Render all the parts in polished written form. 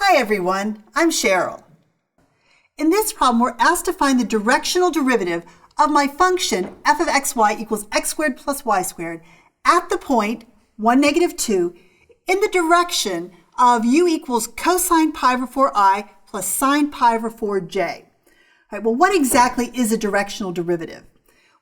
Hi everyone, I'm Cheryl. In this problem, we're asked to find the directional derivative of my function f of xy equals x squared plus y squared at the point 1, negative 2 in the direction of u equals cosine pi over 4i plus sine pi over 4j. All right, well, what exactly is a directional derivative?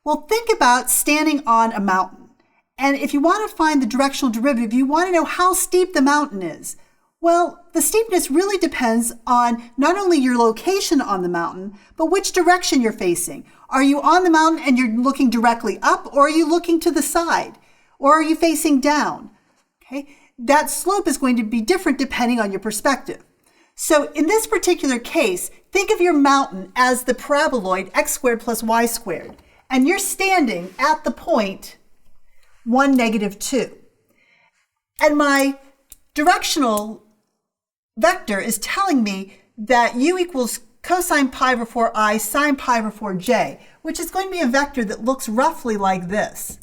Well, think about standing on a mountain. And if you want to find the directional derivative, you want to know how steep the mountain is. Well, the steepness really depends on not only your location on the mountain, but which direction you're facing. Are you on the mountain and you're looking directly up, or are you looking to the side? Or are you facing down? Okay, that slope is going to be different depending on your perspective. So in this particular case, think of your mountain as the paraboloid x squared plus y squared, and you're standing at the point 1, negative 2. And my directional vector is telling me that u equals cosine pi over 4i sine pi over 4j, which is going to be a vector that looks roughly like this.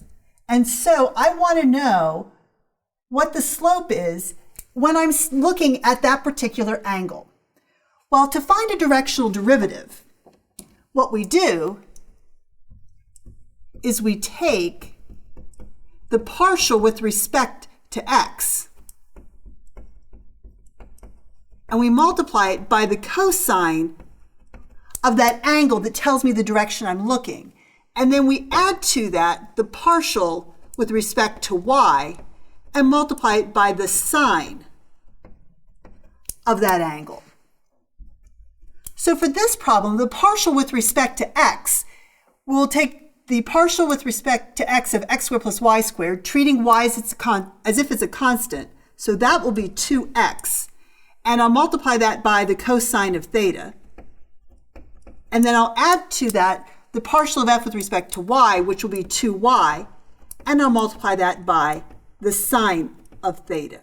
And so I want to know what the slope is when I'm looking at that particular angle. Well, to find a directional derivative, what we do is we take the partial with respect to x, and we multiply it by the cosine of that angle that tells me the direction I'm looking. And then we add to that the partial with respect to y and multiply it by the sine of that angle. So for this problem, the partial with respect to x, we'll take the partial with respect to x of x squared plus y squared, treating y as if it's a constant. So that will be 2x. And I'll multiply that by the cosine of theta. And then I'll add to that the partial of f with respect to y, which will be 2y. And I'll multiply that by the sine of theta.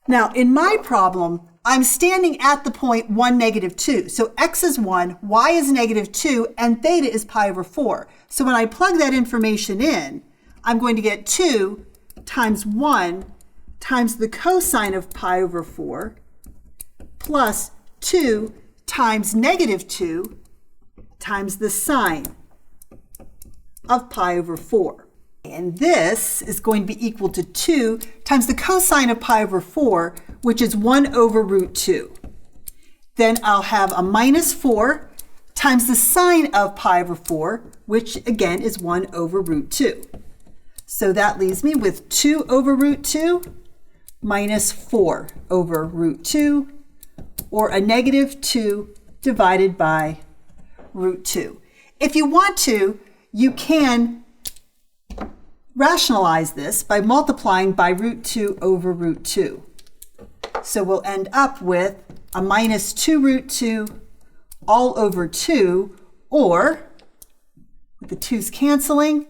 Now, in my problem, I'm standing at the point 1, negative 2. So x is 1, y is negative 2, and theta is pi over 4. So when I plug that information in, I'm going to get 2 times 1 times the cosine of pi over 4 plus 2 times negative 2 times the sine of pi over 4. And this is going to be equal to 2 times the cosine of pi over 4, which is 1 over root 2. Then I'll have a minus 4 times the sine of pi over 4, which again is 1 over root 2. So that leaves me with 2 over root 2 minus 4 over root 2, or a negative 2 divided by root 2. If you want to, you can rationalize this by multiplying by root 2 over root 2. So we'll end up with a minus 2 root 2 all over 2, or, with the 2's canceling,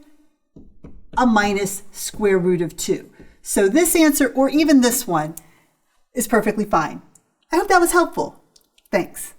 a minus square root of 2. So this answer, or even this one, is perfectly fine. I hope that was helpful. Thanks.